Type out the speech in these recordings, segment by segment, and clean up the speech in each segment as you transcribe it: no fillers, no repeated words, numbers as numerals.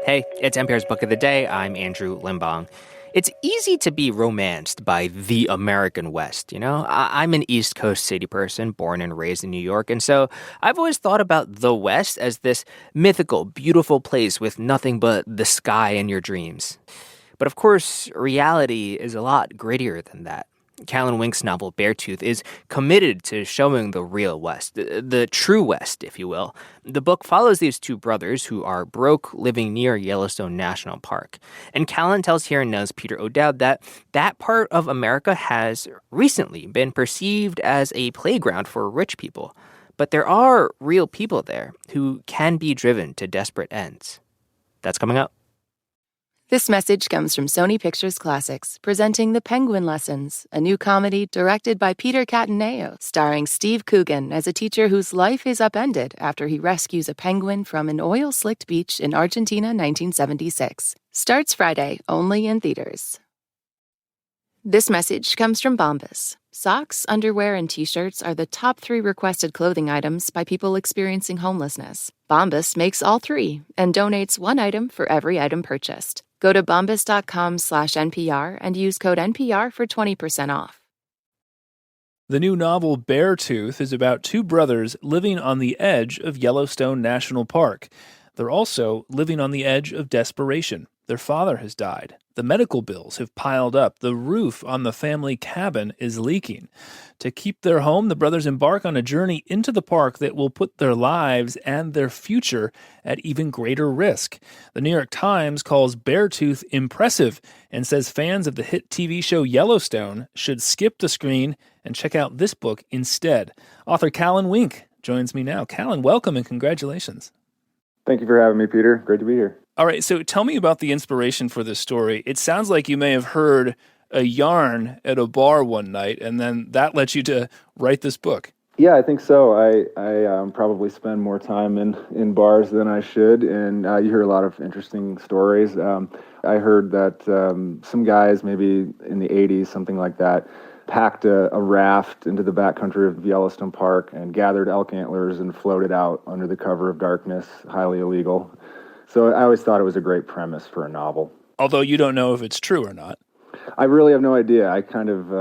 Hey, it's NPR's Book of the Day. I'm Andrew Limbong. It's easy to be romanced by the American West, you know? I'm an East Coast city person, born and raised in New York, and so I've always thought about the West as this mythical, beautiful place with nothing but the sky in your dreams. But of course, reality is a lot grittier than that. Callan Wink's novel Beartooth is committed to showing the real West, the true West, if you will. The book follows these two brothers who are broke living near Yellowstone National Park. And Callan tells Here and Now's Peter O'Dowd that that part of America has recently been perceived as a playground for rich people. But there are real people there who can be driven to desperate ends. That's coming up. This message comes from Sony Pictures Classics, presenting The Penguin Lessons, a new comedy directed by Peter Cataneo, starring Steve Coogan as a teacher whose life is upended after he rescues a penguin from an oil-slicked beach in Argentina, 1976. Starts Friday, only in theaters. This message comes from Bombas. Socks, underwear, and T-shirts are the top 3 requested clothing items by people experiencing homelessness. Bombas makes all 3 and donates 1 item for every item purchased. Go to bombas.com/NPR and use code NPR for 20% off. The new novel Beartooth is about 2 brothers living on the edge of Yellowstone National Park. They're also living on the edge of desperation. Their father has died. The medical bills have piled up. The roof on the family cabin is leaking. To keep their home, the brothers embark on a journey into the park that will put their lives and their future at even greater risk. The New York Times calls Beartooth impressive and says fans of the hit TV show Yellowstone should skip the screen and check out this book instead. Author Callan Wink joins me now. Callan, welcome and congratulations. Thank you for having me, Peter. Great to be here. All right, so tell me about the inspiration for this story. It sounds like you may have heard a yarn at a bar one night, and then that led you to write this book. Yeah, I think so. I probably spend more time in bars than I should, and you hear a lot of interesting stories. I heard that some guys, maybe in the 80s, something like that, packed a raft into the backcountry of Yellowstone Park and gathered elk antlers and floated out under the cover of darkness, highly illegal. So I always thought it was a great premise for a novel. Although you don't know if it's true or not. I really have no idea. I kind of,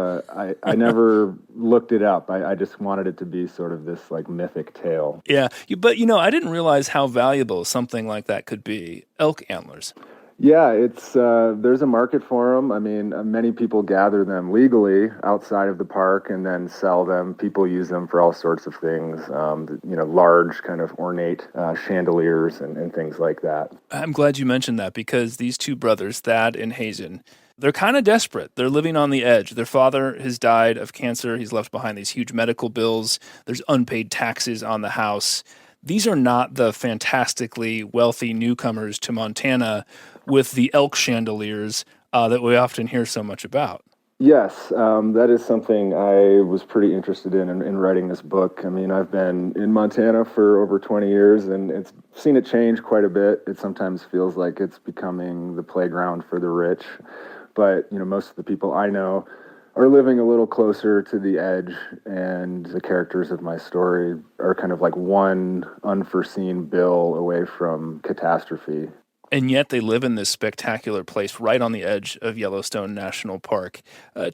I never looked it up. I just wanted it to be sort of this like mythic tale. Yeah, but I didn't realize how valuable something like that could be. Elk antlers. Yeah, it's there's a market for them. I mean, many people gather them legally outside of the park and then sell them. People use them for all sorts of things, large kind of ornate chandeliers and things like that. I'm glad you mentioned that because these 2 brothers, Thad and Hazen, they're kind of desperate. They're living on the edge. Their father has died of cancer. He's left behind these huge medical bills. There's unpaid taxes on the house. These are not the fantastically wealthy newcomers to Montana with the elk chandeliers that we often hear so much about. Yes, that is something I was pretty interested in writing this book. I mean, I've been in Montana for over 20 years, and it's seen it change quite a bit. It sometimes feels like it's becoming the playground for the rich. But, most of the people I know are living a little closer to the edge, and the characters of my story are kind of like one unforeseen bill away from catastrophe. And yet they live in this spectacular place right on the edge of Yellowstone National Park.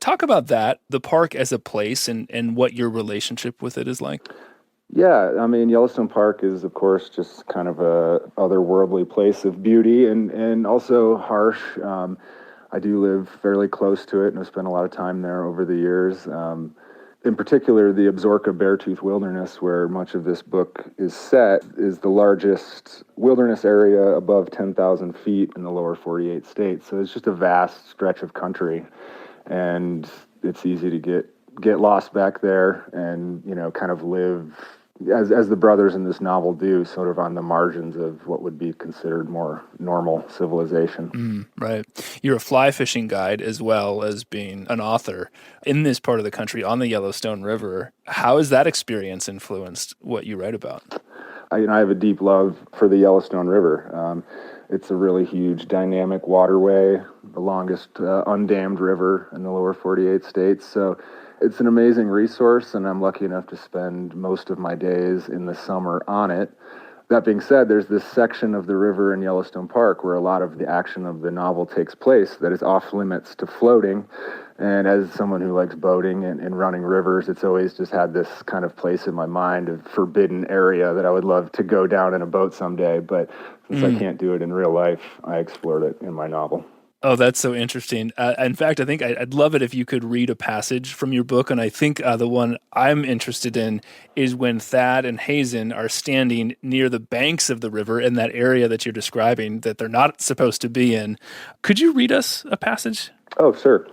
Talk about that, the park as a place and what your relationship with it is like. Yeah, I mean, Yellowstone Park is, of course, just kind of a otherworldly place of beauty and also harsh. I do live fairly close to it and have spent a lot of time there over the years. In particular, the Absaroka Beartooth Wilderness, where much of this book is set, is the largest wilderness area above 10,000 feet in the lower 48 states. So it's just a vast stretch of country, and it's easy to get lost back there and, kind of live as the brothers in this novel do, sort of on the margins of what would be considered more normal civilization. Right. You're a fly fishing guide as well as being an author in this part of the country on the Yellowstone River. How has that experience influenced what you write about? I have a deep love for the Yellowstone River. It's a really huge dynamic waterway, the longest undammed river in the lower 48 states. So it's an amazing resource, and I'm lucky enough to spend most of my days in the summer on it. That being said, there's this section of the river in Yellowstone Park where a lot of the action of the novel takes place that is off limits to floating. And as someone who likes boating and running rivers, it's always just had this kind of place in my mind of forbidden area that I would love to go down in a boat someday. But since I can't do it in real life, I explored it in my novel. Oh, that's so interesting. In fact, I think I'd love it if you could read a passage from your book. And I think the one I'm interested in is when Thad and Hazen are standing near the banks of the river in that area that you're describing that they're not supposed to be in. Could you read us a passage? Oh, sure.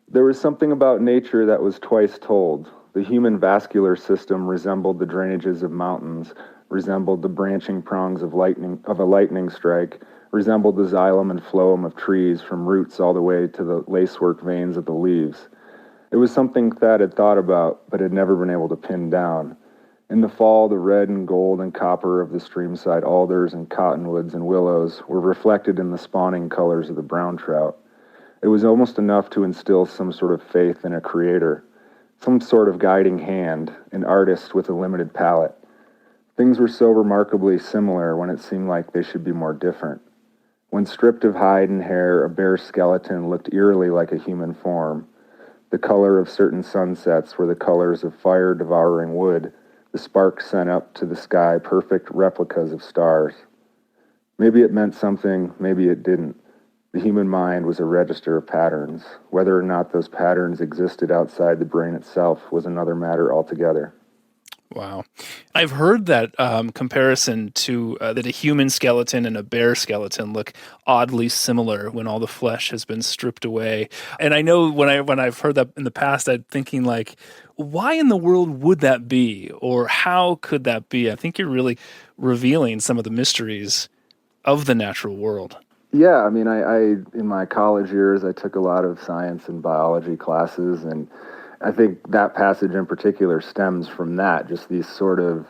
There was something about nature that was twice told. The human vascular system resembled the drainages of mountains, resembled the branching prongs of a lightning strike, resembled the xylem and phloem of trees from roots all the way to the lacework veins of the leaves. It was something Thad had thought about, but had never been able to pin down. In the fall, the red and gold and copper of the streamside alders and cottonwoods and willows were reflected in the spawning colors of the brown trout. It was almost enough to instill some sort of faith in a creator, some sort of guiding hand, an artist with a limited palette. Things were so remarkably similar when it seemed like they should be more different. When stripped of hide and hair, a bare skeleton looked eerily like a human form. The color of certain sunsets were the colors of fire-devouring wood, the sparks sent up to the sky perfect replicas of stars. Maybe it meant something, maybe it didn't. The human mind was a register of patterns. Whether or not those patterns existed outside the brain itself was another matter altogether. Wow. I've heard that comparison to that a human skeleton and a bear skeleton look oddly similar when all the flesh has been stripped away. And I know when I've heard that in the past, I'm thinking like, why in the world would that be? Or how could that be? I think you're really revealing some of the mysteries of the natural world. Yeah, I mean, I in my college years, I took a lot of science and biology classes, and I think that passage in particular stems from that, just these sort of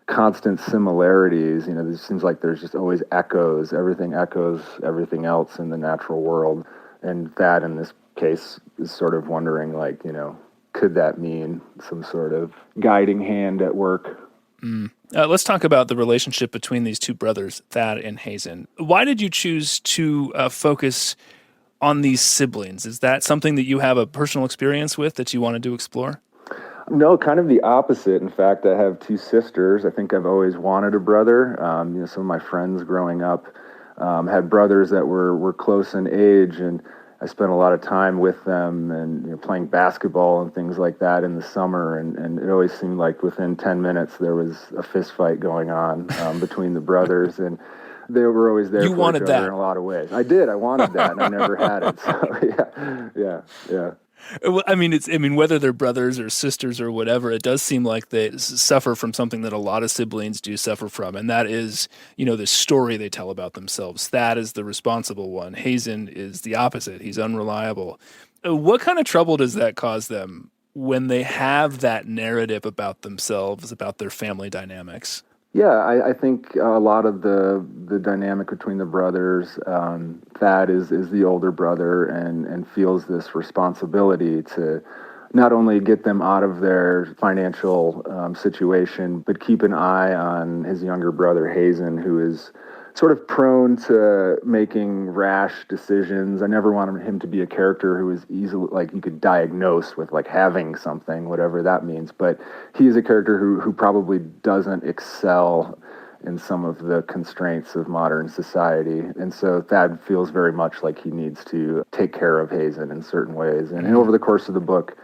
constant similarities. You know, it seems like there's just always echoes. Everything echoes everything else in the natural world. And that, in this case, is sort of wondering, like, you know, could that mean some sort of guiding hand at work? Let's talk about the relationship between these two brothers, Thad and Hazen. Why did you choose to focus on these siblings? Is that something that you have a personal experience with that you wanted to explore? No, kind of the opposite. In fact, I have two sisters. I think I've always wanted a brother. You know, some of my friends growing up had brothers that were close in age, and I spent a lot of time with them and, you know, playing basketball and things like that in the summer. And it always seemed like within 10 minutes there was a fist fight going on between the brothers. And they were always there you for wanted each other that. in a lot of ways. I did. I wanted that, and I never had it. So yeah. Well, I mean, whether they're brothers or sisters or whatever, it does seem like they suffer from something that a lot of siblings do suffer from, and that is, you know, the story they tell about themselves. Thad is the responsible one. Hazen is the opposite. He's unreliable. What kind of trouble does that cause them when they have that narrative about themselves, about their family dynamics? Yeah, I think a lot of the dynamic between the brothers, Thad is the older brother and feels this responsibility to not only get them out of their financial situation, but keep an eye on his younger brother, Hazen, who is sort of prone to making rash decisions. I never wanted him to be a character who is easily, like, you could diagnose with, like, having something, whatever that means. But he is a character who probably doesn't excel in some of the constraints of modern society. And so Thad feels very much like he needs to take care of Hazen in certain ways. And over the course of the book,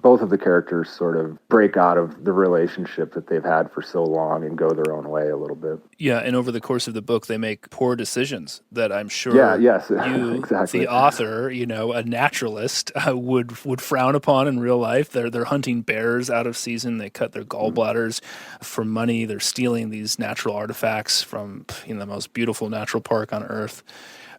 both of the characters sort of break out of the relationship that they've had for so long and go their own way a little bit. Yeah, and over the course of the book, they make poor decisions that I'm sure you, exactly. the author, you know, a naturalist, would frown upon in real life. They're hunting bears out of season. They cut their gallbladders for money. They're stealing these natural artifacts from, you know, the most beautiful natural park on earth.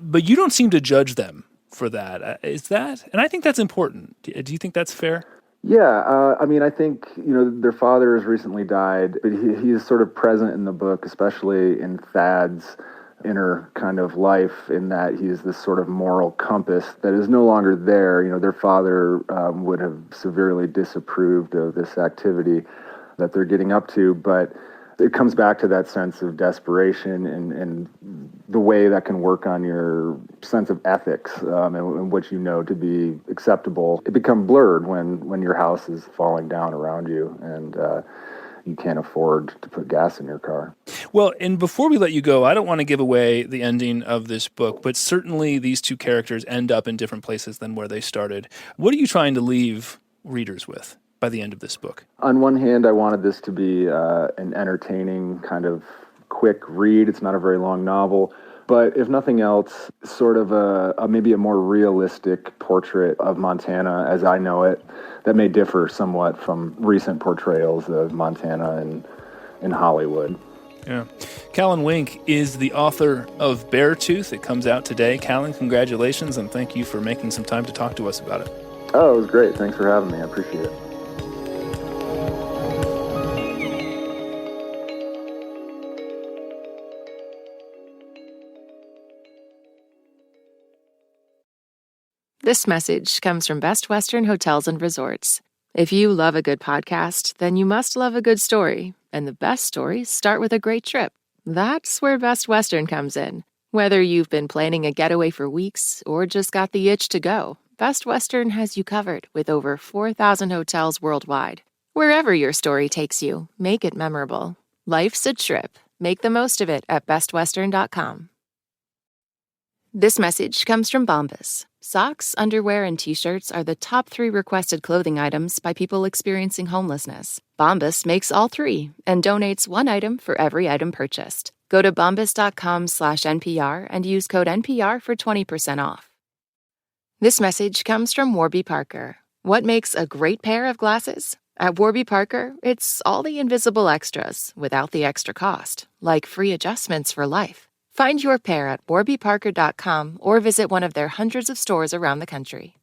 But you don't seem to judge them for that. Is that? And I think that's important. Do you think that's fair? Yeah, I mean, I think, you know, their father has recently died, but he is sort of present in the book, especially in Thad's inner kind of life, in that he's this sort of moral compass that is no longer there. You know, their father would have severely disapproved of this activity that they're getting up to, but it comes back to that sense of desperation and the way that can work on your sense of ethics and what you know to be acceptable. It becomes blurred when your house is falling down around you and you can't afford to put gas in your car. Well, and before we let you go, I don't want to give away the ending of this book, but certainly these two characters end up in different places than where they started. What are you trying to leave readers with by the end of this book? On one hand, I wanted this to be an entertaining kind of quick read. It's not a very long novel. But if nothing else, sort of maybe a more realistic portrait of Montana as I know it that may differ somewhat from recent portrayals of Montana in Hollywood. Yeah. Callan Wink is the author of Beartooth. It comes out today. Callan, congratulations, and thank you for making some time to talk to us about it. Oh, it was great. Thanks for having me. I appreciate it. This message comes from Best Western Hotels and Resorts. If you love a good podcast, then you must love a good story. And the best stories start with a great trip. That's where Best Western comes in. Whether you've been planning a getaway for weeks or just got the itch to go, Best Western has you covered with over 4,000 hotels worldwide. Wherever your story takes you, make it memorable. Life's a trip. Make the most of it at bestwestern.com. This message comes from Bombas. Socks, underwear, and T-shirts are the top 3 requested clothing items by people experiencing homelessness. Bombas makes all 3 and donates 1 item for every item purchased. Go to bombas.com/NPR and use code NPR for 20% off. This message comes from Warby Parker. What makes a great pair of glasses? At Warby Parker, it's all the invisible extras without the extra cost, like free adjustments for life. Find your pair at warbyparker.com or visit one of their hundreds of stores around the country.